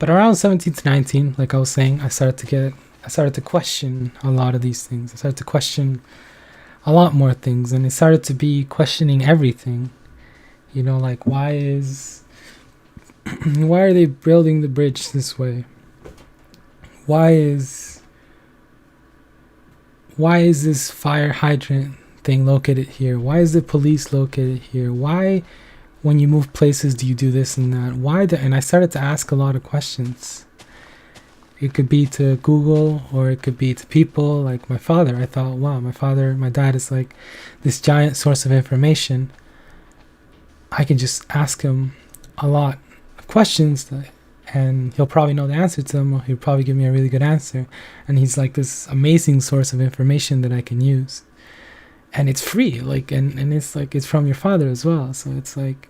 But around 17 to 19, like I was saying, I started to question a lot of these things. I started to question a lot more things, and it started to be questioning everything. Like why are they building the bridge this way? Why is this fire hydrant thing located here? Why is the police located here? Why, when you move places, do you do this and that? And I started to ask a lot of questions. It could be to Google, or it could be to people like my father. I thought, wow, my dad is like this giant source of information. I can just ask him a lot of questions, and he'll probably know the answer to them, or he'll probably give me a really good answer. And he's like this amazing source of information that I can use. And it's free, and it's like, it's from your father as well. So it's like,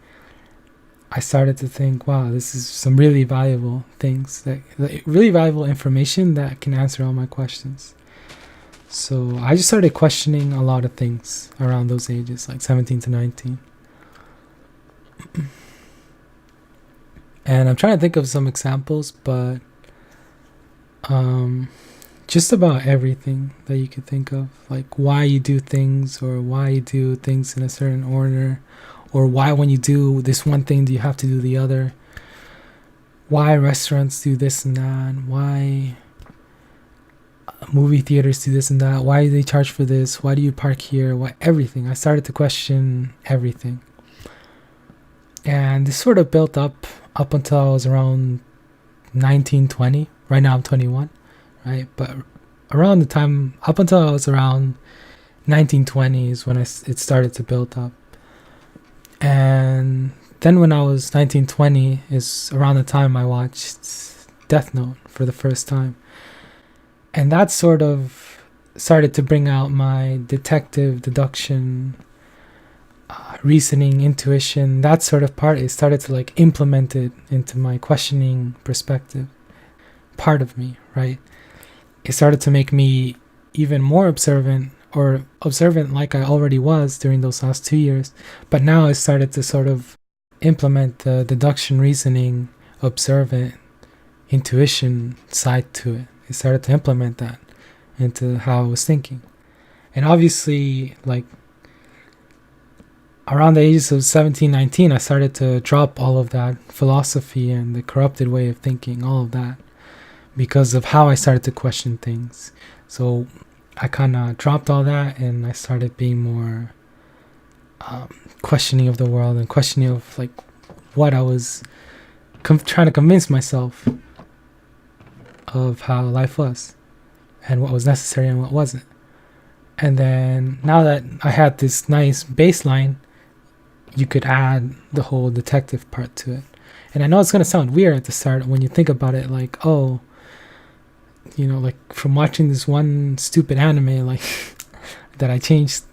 I started to think, wow, this is some really valuable things, really valuable information that can answer all my questions. So I just started questioning a lot of things around those ages, like 17 to 19. And I'm trying to think of some examples, but just about everything that you could think of, like why you do things, or why you do things in a certain order, or why when you do this one thing do you have to do the other, why restaurants do this and that, why movie theaters do this and that, why do they charge for this, why do you park here, why everything. I started to question everything. And this sort of built up until I was around 19, 20. Right now I'm 21, right? But around the time, up until I was around 19, 20 is when it started to build up. And then when I was 19, 20 is around the time I watched Death Note for the first time. And that sort of started to bring out my detective, deduction, reasoning, intuition, that sort of part. It started to like implement it into my questioning perspective, part of me, right? It started to make me even more observant like I already was during those last 2 years. But now I started to sort of implement the deduction, reasoning, observant, intuition side to it. It started to implement that into how I was thinking. And obviously, like around the ages of 17, 19, I started to drop all of that philosophy and the corrupted way of thinking, all of that, because of how I started to question things. So I kind of dropped all that, and I started being more questioning of the world, and questioning of like what I was trying to convince myself of how life was, and what was necessary and what wasn't. And then now that I had this nice baseline, you could add the whole detective part to it. And I know it's going to sound weird at the start when you think about it, like, oh, like from watching this one stupid anime, like that I changed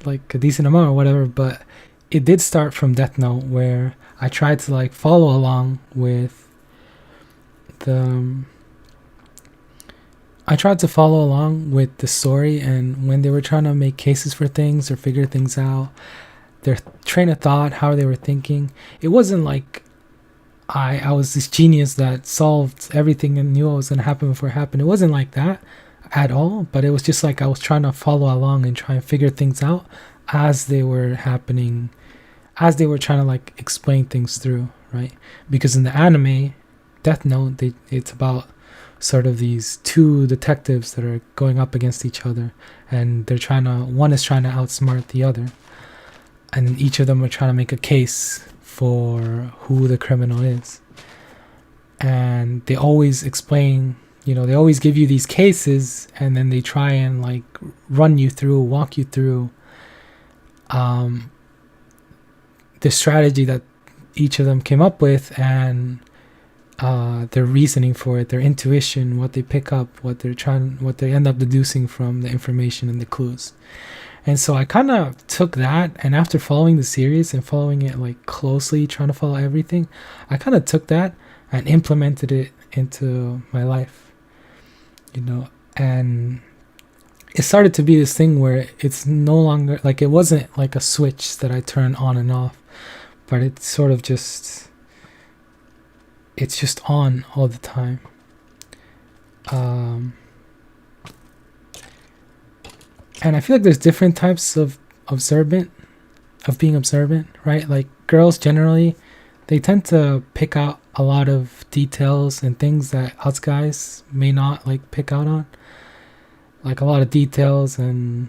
like a decent amount or whatever. But it did start from Death Note, where I tried to like follow along with the story, and when they were trying to make cases for things or figure things out, their train of thought, how they were thinking. It wasn't like I was this genius that solved everything and knew what was going to happen before it happened. It wasn't like that at all, but it was just like I was trying to follow along and try and figure things out as they were happening, as they were trying to like explain things through, right? Because in the anime, Death Note, it's about sort of these two detectives that are going up against each other, and one is trying to outsmart the other, and each of them are trying to make a case for who the criminal is. And they always explain, they always give you these cases, and then they try and like walk you through the strategy that each of them came up with, and their reasoning for it, their intuition, what they pick up, what they end up deducing from the information and the clues. And so I kind of took that, and after following the series and following it like closely, trying to follow everything, I kind of took that and implemented it into my life, and it started to be this thing where it's no longer like, it wasn't like a switch that I turn on and off, but it's sort of just it's just on all the time. And I feel like there's different types of being observant, right? Like girls generally, they tend to pick out a lot of details and things that us guys may not like pick out on. Like a lot of details, and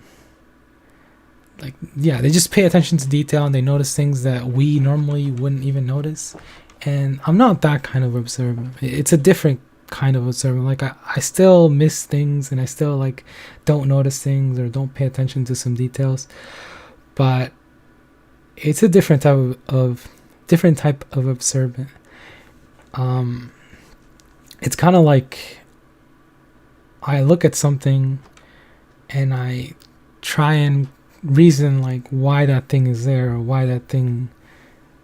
like, yeah, they just pay attention to detail and they notice things that we normally wouldn't even notice. And I'm not that kind of observant. It's a different kind of observant. Like I still miss things, and I still like don't notice things or don't pay attention to some details. But it's a different type of observant. It's kind of like I look at something and I try and reason like why that thing is there or why that thing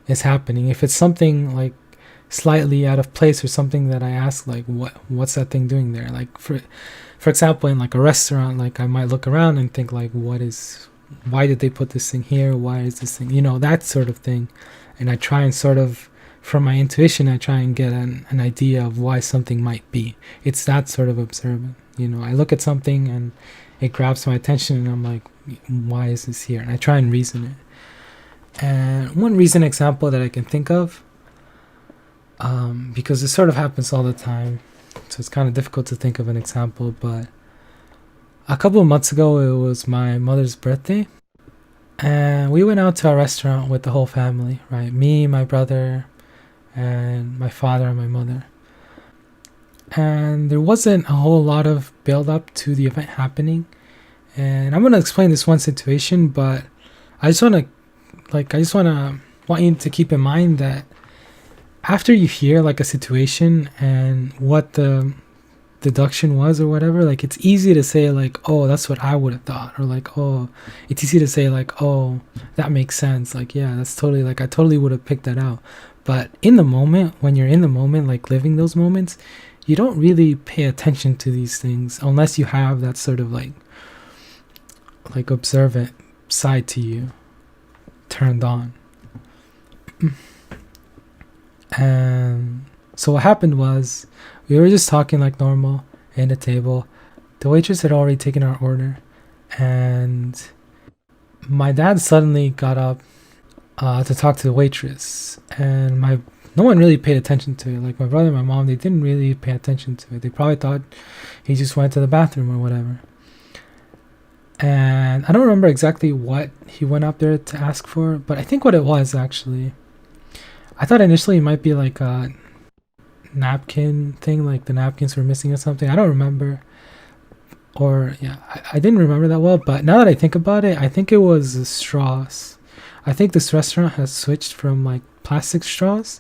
is happening. If it's something like slightly out of place or something that I ask like what's that thing doing there? Like for example, in like a restaurant, like I might look around and think like why did they put this thing here? Why is this thing, that sort of thing. And I try and sort of, from my intuition, I try and get an idea of why something might be. It's that sort of observant. I look at something and it grabs my attention and I'm like, why is this here? And I try and reason it. And one recent example that I can think of, because this sort of happens all the time, so it's kind of difficult to think of an example, but a couple of months ago, it was my mother's birthday, and we went out to a restaurant with the whole family, right? Me, my brother, and my father and my mother. And there wasn't a whole lot of build up to the event happening. And I'm going to explain this one situation, but I just want you to keep in mind that after you hear like a situation and what the deduction was or whatever, like it's easy to say like, oh, that's what I would have thought, or like, oh, it's easy to say like, oh, that makes sense, like, yeah, that's totally, like, I totally would have picked that out. But in the moment, when you're in the moment, like living those moments, you don't really pay attention to these things unless you have that sort of like observant side to you turned on. And so what happened was, we were just talking like normal at the table. The waitress had already taken our order, and my dad suddenly got up to talk to the waitress, and no one really paid attention to it. Like my brother and my mom, they didn't really pay attention to it. They probably thought he just went to the bathroom or whatever. And I don't remember exactly what he went up there to ask for, but I think what it was actually, I thought initially it might be like a napkin thing, like the napkins were missing or something. I don't remember, or yeah, I didn't remember that well, but now that I think about it, I think it was the straws. I think this restaurant has switched from like plastic straws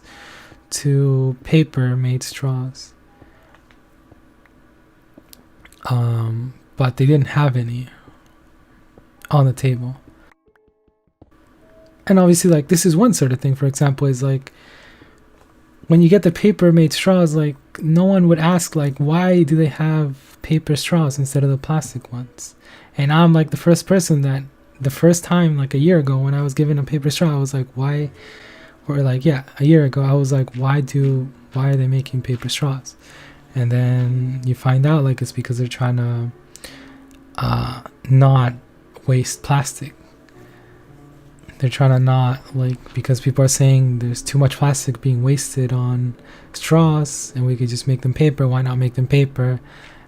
to paper made straws, but they didn't have any on the table. And obviously, like, this is one sort of thing, for example, is like when you get the paper made straws, like no one would ask like, why do they have paper straws instead of the plastic ones? And I'm like the first person that the first time, like a year ago, when I was given a paper straw, I was like, why? Or like, yeah, a year ago, I was like, why are they making paper straws? And then you find out like it's because they're trying to not waste plastic. They're trying to not, like, because people are saying there's too much plastic being wasted on straws and we could just make them paper. Why not make them paper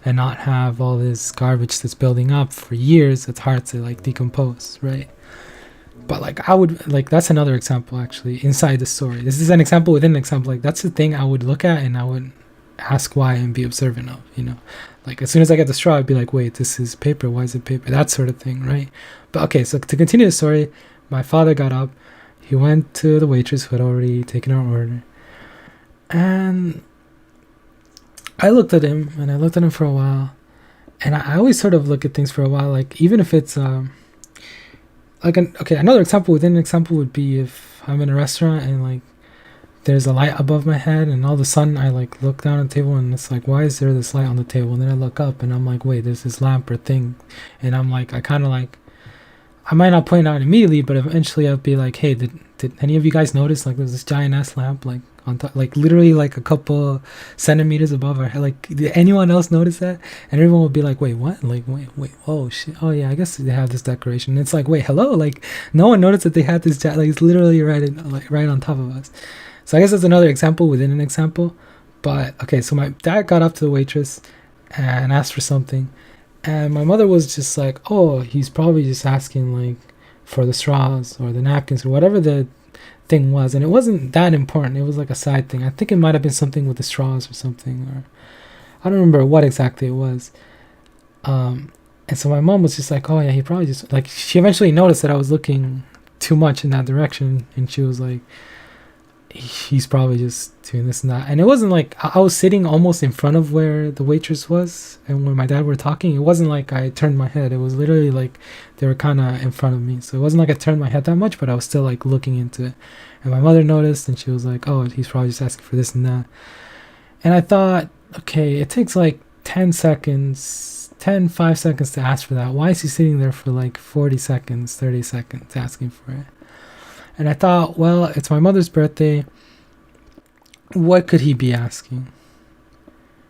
and not have all this garbage that's building up for years? It's hard to like decompose, right? But like I would, like, that's another example actually inside the story. This is an example within an example. Like that's the thing I would look at and I would ask why and be observant of, like as soon as I get the straw, I'd be like, wait, this is paper, why is it paper? That sort of thing, right? But okay, so to continue the story, my father got up, he went to the waitress who had already taken our order, and I looked at him for a while, and I always sort of look at things for a while, like even if it's another example within an example would be if I'm in a restaurant and like there's a light above my head and all of a sudden I like look down at the table and it's like, why is there this light on the table? And then I look up and I'm like, wait, there's this lamp or thing, and I'm like, I might not point out immediately, but eventually I'll be like, hey, did any of you guys notice like there's this giant ass lamp like on top, like literally like a couple centimeters above our head. Like, did anyone else notice that? And everyone would be like, wait, what? Like, wait, oh shit, oh yeah, I guess they have this decoration. And it's like, wait, hello, like no one noticed that they had this like it's literally right on top of us. So I guess that's another example within an example. But okay, so my dad got up to the waitress and asked for something, and my mother was just like, oh, he's probably just asking like for the straws or the napkins or whatever the thing was. And it wasn't that important, it was like a side thing. I think it might have been something with the straws or something, or I don't remember what exactly it was. And so my mom was just like, oh yeah, he probably just like, she eventually noticed that I was looking too much in that direction, and she was like, he's probably just doing this and that. And it wasn't like I was sitting almost in front of where the waitress was and where my dad were talking. It wasn't like I turned my head. It was literally like they were kind of in front of me. So it wasn't like I turned my head that much, but I was still like looking into it. And my mother noticed, and she was like, oh, he's probably just asking for this and that. And I thought, okay, it takes like 5 seconds to ask for that. Why is he sitting there for like 40 seconds, 30 seconds asking for it? And I thought, well, it's my mother's birthday. What could he be asking?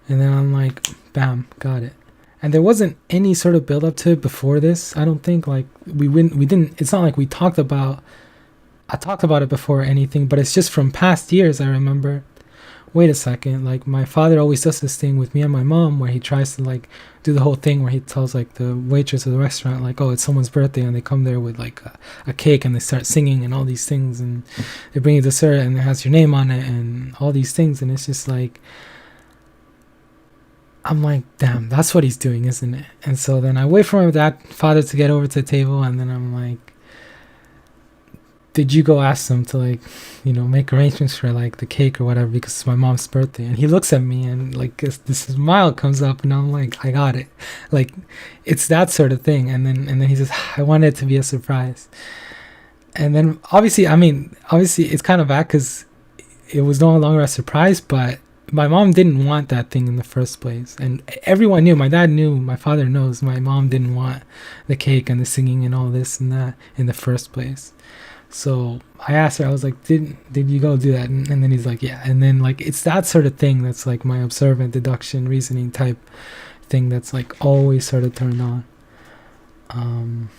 And then I'm like, bam, got it. And there wasn't any sort of build up to it before this. I don't think like we didn't, it's not like I talked about it before or anything, but it's just from past years. I remember, wait a second, like my father always does this thing with me and my mom where he tries to like do the whole thing where he tells like the waitress of the restaurant like, oh, it's someone's birthday, and they come there with like a cake and they start singing and all these things, and they bring you dessert and it has your name on it and all these things. And it's just like, I'm like, damn, that's what he's doing, isn't it? And so then I wait for my father to get over to the table, and then I'm like, did you go ask them to like, you know, make arrangements for like the cake or whatever because it's my mom's birthday? And he looks at me and like this smile comes up, and I'm like, I got it. Like, it's that sort of thing. And then he says, I wanted it to be a surprise. And then obviously it's kind of bad because it was no longer a surprise, but my mom didn't want that thing in the first place. And everyone knew, my dad knew, my father knows, my mom didn't want the cake and the singing and all this and that in the first place. So I asked her, I was like, did you go do that? And then he's like, yeah. And then like, it's that sort of thing that's like my observant deduction reasoning type thing that's like always sort of turned on.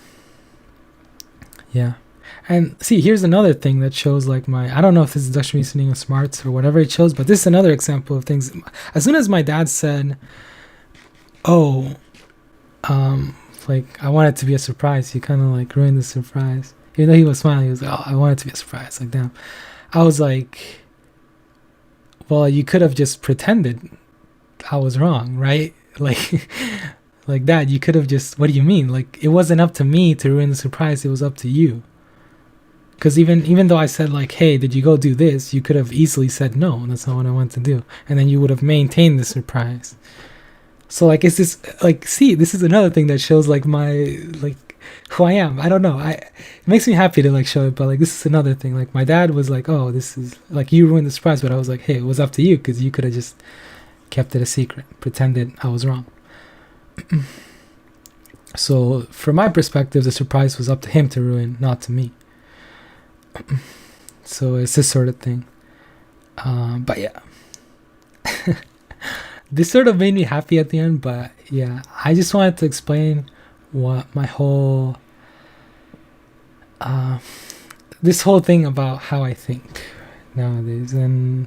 Yeah. And see, here's another thing that shows like I don't know if this is deduction reasoning or smarts or whatever it shows, but this is another example of things. As soon as my dad said, oh, like I want it to be a surprise, he kind of like ruined the surprise. Even though he was smiling, he was like, oh, I want it to be a surprise. Like, damn. I was like, well, you could have just pretended I was wrong, right? Like, like that. You could have just, what do you mean? Like, it wasn't up to me to ruin the surprise. It was up to you. Because even though I said, like, hey, did you go do this? You could have easily said, no, that's not what I want to do. And then you would have maintained the surprise. So, like, it's this, like, see, this is another thing that shows, like, my, like, who I am. I don't know. It makes me happy to like show it, but like this is another thing. Like my dad was like, oh, this is like you ruined the surprise, but I was like, hey, it was up to you because you could have just kept it a secret, pretended I was wrong. So from my perspective, the surprise was up to him to ruin, not to me. So it's this sort of thing. But yeah, this sort of made me happy at the end. But yeah, I just wanted to explain what my whole this whole thing about how I think nowadays. And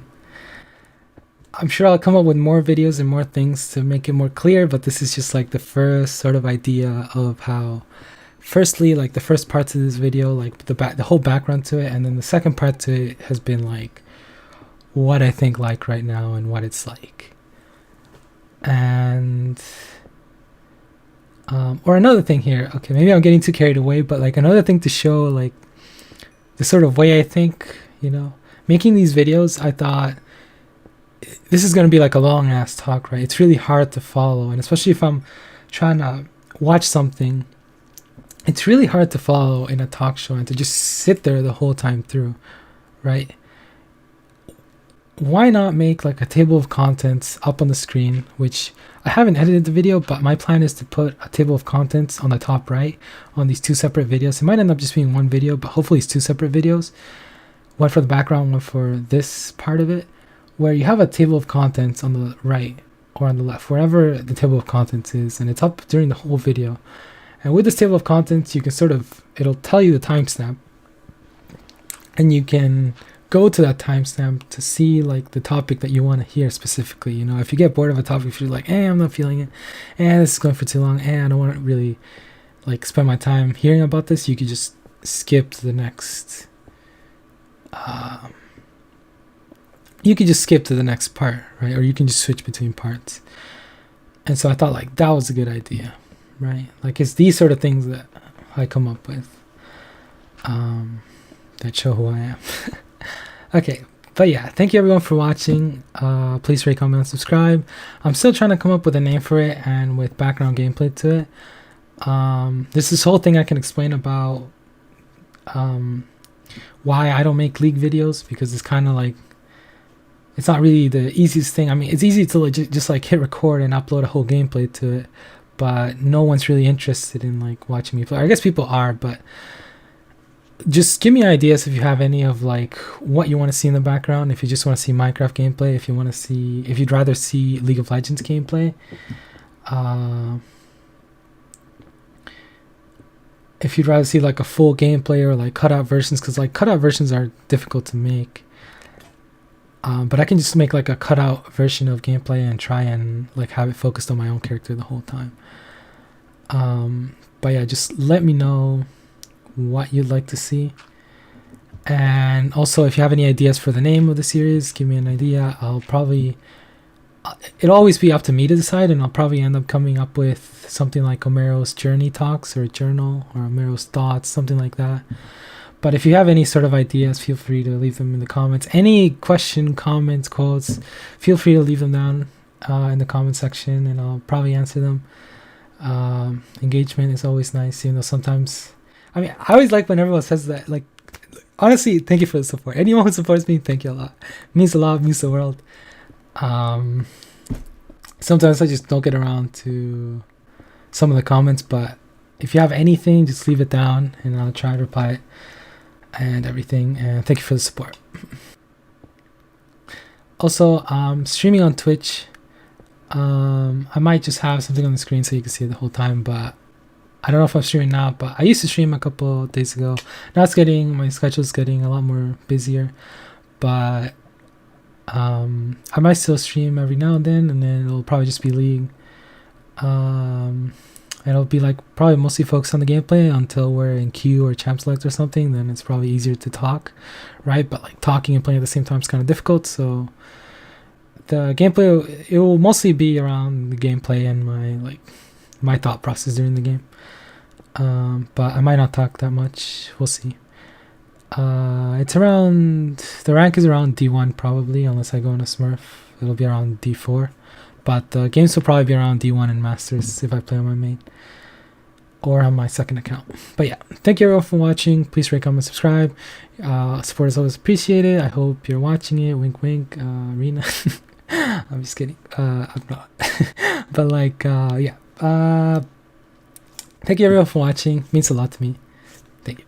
I'm sure I'll come up with more videos and more things to make it more clear, but this is just like the first sort of idea of how, firstly, like the first parts of this video, like the whole background to it, and then the second part to it has been like what I think like right now and what it's like. And or another thing here, okay, maybe I'm getting too carried away, but like another thing to show like the sort of way I think, you know, making these videos, I thought this is going to be like a long ass talk, right? It's really hard to follow, and especially if I'm trying to watch something, it's really hard to follow in a talk show and to just sit there the whole time through, right? Why not make like a table of contents up on the screen, which I haven't edited the video, but my plan is to put a table of contents on the top right on these two separate videos. It might end up just being one video, but hopefully it's two separate videos one for the background, one for this part of it, where you have a table of contents on the right or on the left, wherever the table of contents is, and it's up during the whole video. And with this table of contents, you can it'll tell you the timestamp, and you can go to that timestamp to see like the topic that you want to hear specifically. You know, if you get bored of a topic, if you're like, I'm not feeling it, this is going for too long, I don't want to really like spend my time hearing about this, you could just skip to the next part, right? Or you can just switch between parts. And so I thought like that was a good idea, right? Like it's these sort of things that I come up with that show who I am. Okay, but yeah, thank you everyone for watching. Please rate, comment, and subscribe. I'm still trying to come up with a name for it and with background gameplay to it. There's this whole thing I can explain about why I don't make League videos, because it's kind of like, it's not really the easiest thing. I mean, it's easy to just like hit record and upload a whole gameplay to it, but no one's really interested in like watching me play. I guess people are, but just give me ideas if you have any of like what you want to see in the background. If you just want to see Minecraft gameplay, if you'd rather see League of Legends gameplay, if you'd rather see like a full gameplay or like cutout versions, because like cutout versions are difficult to make. But I can just make like a cutout version of gameplay and try and like have it focused on my own character the whole time. But yeah, just let me know what you'd like to see. And also, if you have any ideas for the name of the series, give me an idea. It'll always be up to me to decide, and I'll probably end up coming up with something like Omero's Journey Talks or Journal, or Omero's Thoughts, something like that. But if you have any sort of ideas, feel free to leave them in the comments. Any question, comments, quotes, feel free to leave them down in the comment section, and I'll probably answer them. Engagement is always nice, even though sometimes, I mean, I always like when everyone says that. Like, honestly, thank you for the support. Anyone who supports me, thank you a lot. It means a lot, it means the world. Sometimes I just don't get around to some of the comments, but if you have anything, just leave it down and I'll try to reply it and everything. And thank you for the support. Also, streaming on Twitch. I might just have something on the screen so you can see it the whole time, but I don't know if I'm streaming now. But I used to stream a couple of days ago. Now my schedule's getting a lot more busier, but I might still stream every now and then it'll probably just be League. And it'll be like probably mostly focused on the gameplay until we're in queue or champ select or something. Then it's probably easier to talk, right? But like talking and playing at the same time is kind of difficult. So the gameplay, it will mostly be around the gameplay and my thought process during the game. But I might not talk that much. We'll see. It's around, the rank is around D1 probably, unless I go into Smurf. It'll be around D4. But the games will probably be around D1 and Masters if I play on my main or on my second account. But yeah, thank you everyone for watching. Please rate, comment, subscribe. Support is always appreciated. I hope you're watching it. Wink, wink. Rena. I'm just kidding. I'm not. But like, yeah. Thank you everyone for watching. It means a lot to me. Thank you.